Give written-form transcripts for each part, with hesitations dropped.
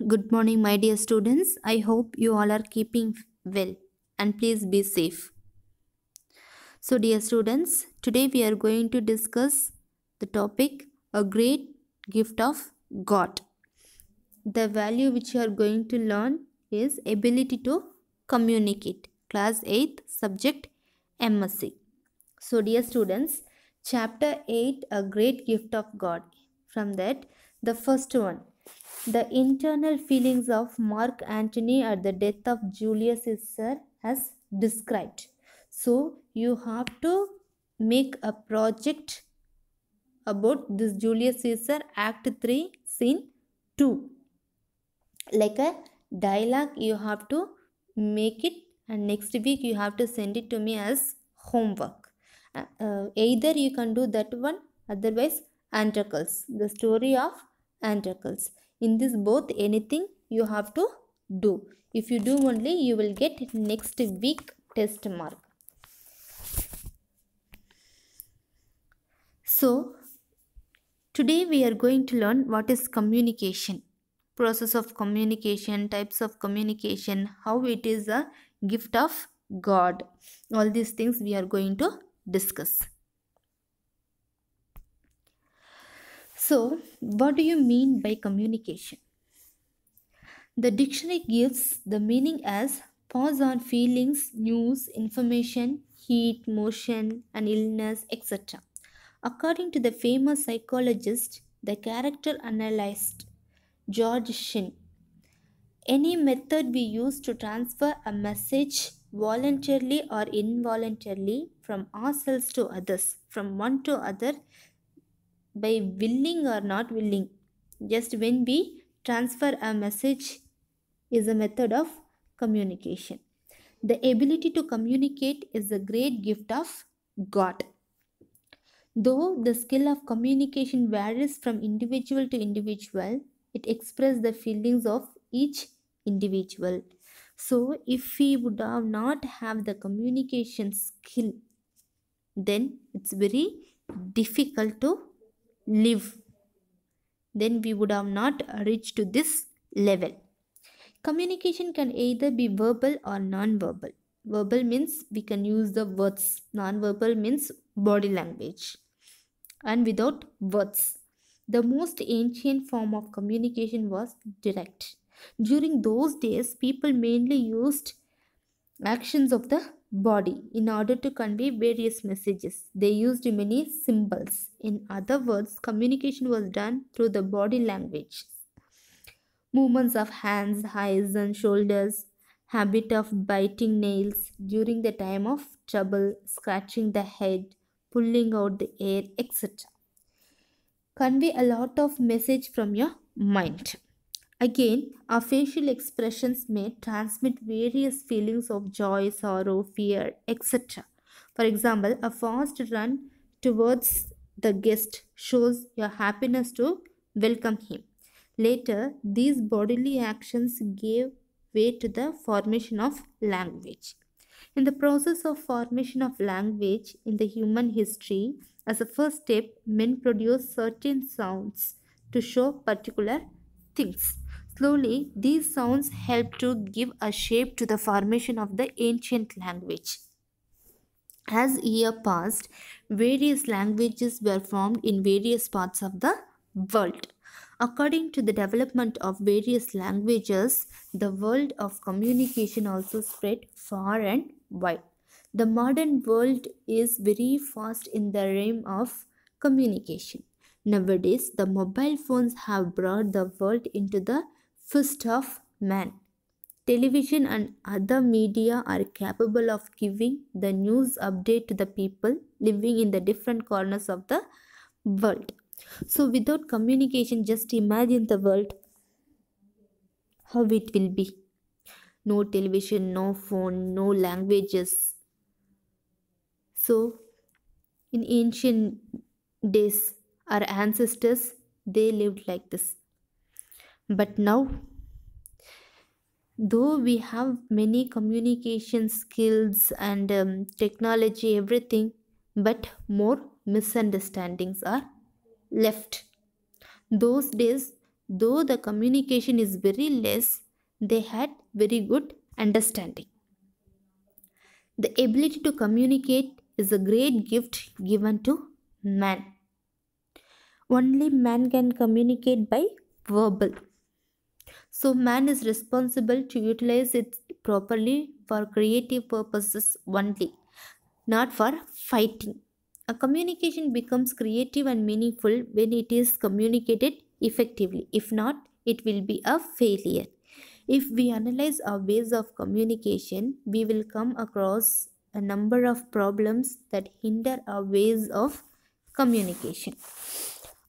Good morning, my dear students. I hope you all are keeping well and please be safe. So, dear students, today we are going to discuss the topic a great gift of God. The value which you are going to learn is ability to communicate. Class 8, subject MSc. So, dear students, chapter 8 a great gift of God. From that, the first one, the internal feelings of Mark Antony at the death of Julius Caesar as described. So, you have to make a project about this Julius Caesar Act 3 Scene 2, like a dialogue. You have to make it, and next week you have to send it to me as homework. Either you can do that one, otherwise Antracles, the story of Antracles. In this both, anything you have to do. If you do only, you will get next week test mark. So today we are going to learn what is communication, process of communication, types of communication, how it is a gift of God. All these things we are going to discuss. So, what do you mean by communication? The dictionary gives the meaning as pause on feelings, news, information, heat, motion, and illness, etc. According to the famous psychologist, the character analyst George Shin, any method we use to transfer a message voluntarily or involuntarily from ourselves to others, from one to other, by willing or not willing, just when we transfer a message, is a method of communication. The ability to communicate is a great gift of God. Though the skill of communication varies from individual to individual, it expresses the feelings of each individual. So, if we would have not have the communication skill, then it's very difficult to live. Then we would have not reached to this level. Communication can either be verbal or non-verbal. Verbal means we can use the words. Non-verbal means body language and without words. The most ancient form of communication was direct. During those days, people mainly used actions of the body in order to convey various messages. They used many symbols. In other words, communication was done through the body language. Movements of hands, eyes, and shoulders, habit of biting nails during the time of trouble, scratching the head, pulling out the air, etc. Convey a lot of message from your mind. Again, our facial expressions may transmit various feelings of joy, sorrow, fear, etc. For example, a fast run towards the guest shows your happiness to welcome him. Later, these bodily actions gave way to the formation of language. In the process of formation of language in the human history, as a first step, men produced certain sounds to show particular things. Slowly, these sounds helped to give a shape to the formation of the ancient language. As year passed, various languages were formed in various parts of the world. According to the development of various languages, the world of communication also spread far and wide. The modern world is very fast in the realm of communication. Nowadays, the mobile phones have brought the world into the fist of man. Television and other media are capable of giving the news update to the people living in the different corners of the world. So, without communication, just imagine the world, how it will be. No television, no phone, no languages. So, in ancient days, our ancestors, they lived like this. But now, though we have many communication skills and technology, everything, but more misunderstandings are left. Those days, though the communication is very less, they had very good understanding. The ability to communicate is a great gift given to man. Only man can communicate by verbal. So man is responsible to utilize it properly for creative purposes only, not for fighting. A communication becomes creative and meaningful when it is communicated effectively. If not, it will be a failure. If we analyze our ways of communication, we will come across a number of problems that hinder our ways of communication.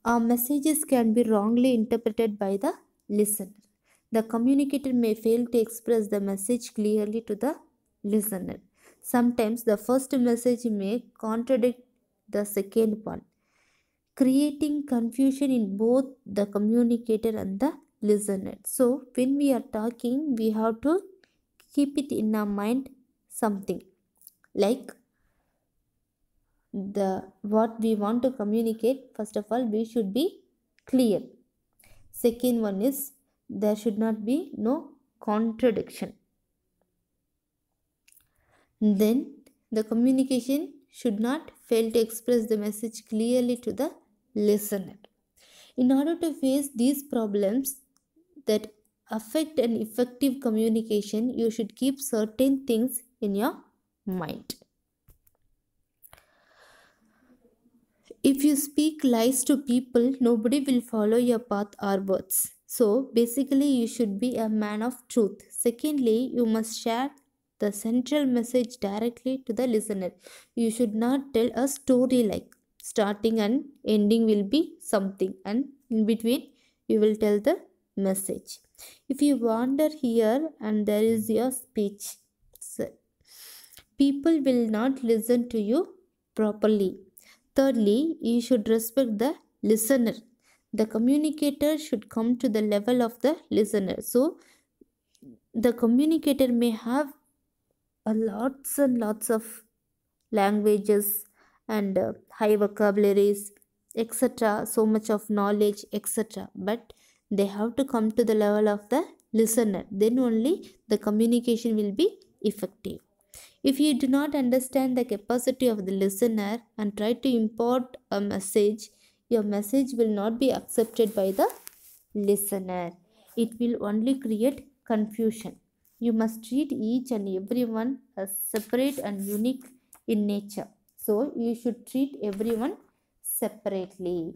Our messages can be wrongly interpreted by the listener. The communicator may fail to express the message clearly to the listener. Sometimes the first message may contradict the second one, creating confusion in both the communicator and the listener. So, when we are talking, we have to keep it in our mind something like the what we want to communicate. First of all, we should be clear. Second one is there should not be no contradiction. Then the communication should not fail to express the message clearly to the listener. In order to face these problems that affect an effective communication, you should keep certain things in your mind. If you speak lies to people, nobody will follow your path or words. So, basically, you should be a man of truth. Secondly, you must share the central message directly to the listener. You should not tell a story like starting and ending will be something, and in between, you will tell the message. If you wander here and there is your speech, people will not listen to you properly. Thirdly, you should respect the listener. The communicator should come to the level of the listener. So, the communicator may have lots and lots of languages and high vocabularies, etc., so much of knowledge, etc. But they have to come to the level of the listener. Then only the communication will be effective. If you do not understand the capacity of the listener and try to import a message, your message will not be accepted by the listener. It will only create confusion. You must treat each and everyone as separate and unique in nature. So, you should treat everyone separately.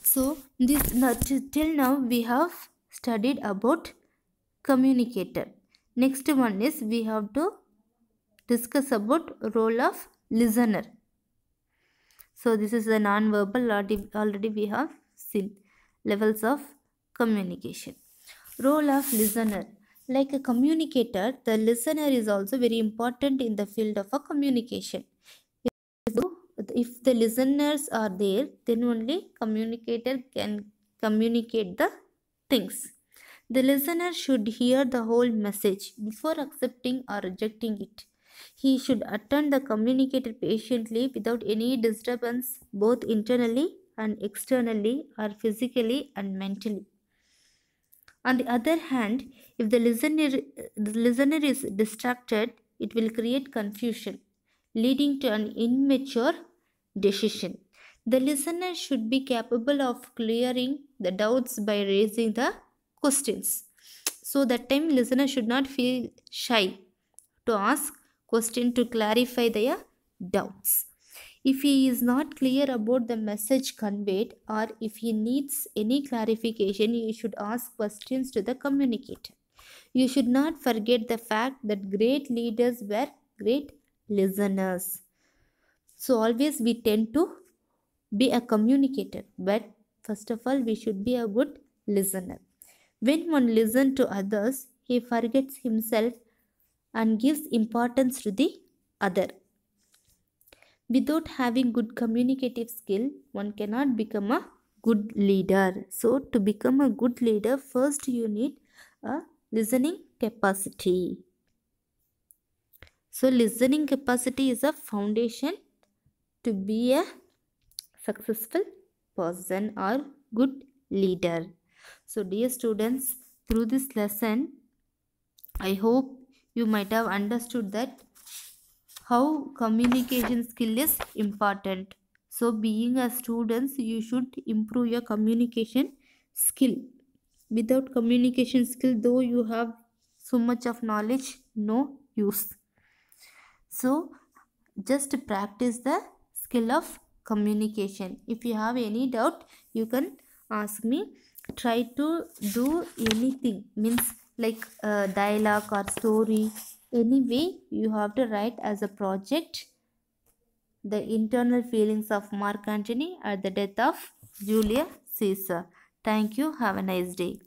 So, till now we have studied about communicator. Next one is we have to discuss about role of listener. So this is the non-verbal, already we have seen levels of communication. Role of listener. Like a communicator, the listener is also very important in the field of a communication. If the listeners are there, then only communicator can communicate the things. The listener should hear the whole message before accepting or rejecting it. He should attend the communicator patiently without any disturbance, both internally and externally, or physically and mentally. On the other hand, if the listener is distracted, it will create confusion, leading to an immature decision. The listener should be capable of clearing the doubts by raising the questions. So that time listener should not feel shy to ask question to clarify their doubts. If he is not clear about the message conveyed or if he needs any clarification, you should ask questions to the communicator. You should not forget the fact that great leaders were great listeners. So always we tend to be a communicator, but first of all we should be a good listener. When one listens to others, he forgets himself and gives importance to the other. Without having good communicative skill, one cannot become a good leader. So, to become a good leader, first you need a listening capacity. So, listening capacity is a foundation to be a successful person or good leader. So, dear students, through this lesson, I hope you might have understood that how communication skill is important. So, being a student, you should improve your communication skill. Without communication skill, though you have so much of knowledge, no use. So, just practice the skill of communication. If you have any doubt, you can ask me. Try to do anything, means like a dialogue or story. Anyway, you have to write as a project the internal feelings of Mark Antony at the death of Julius Caesar. Thank you. Have a nice day.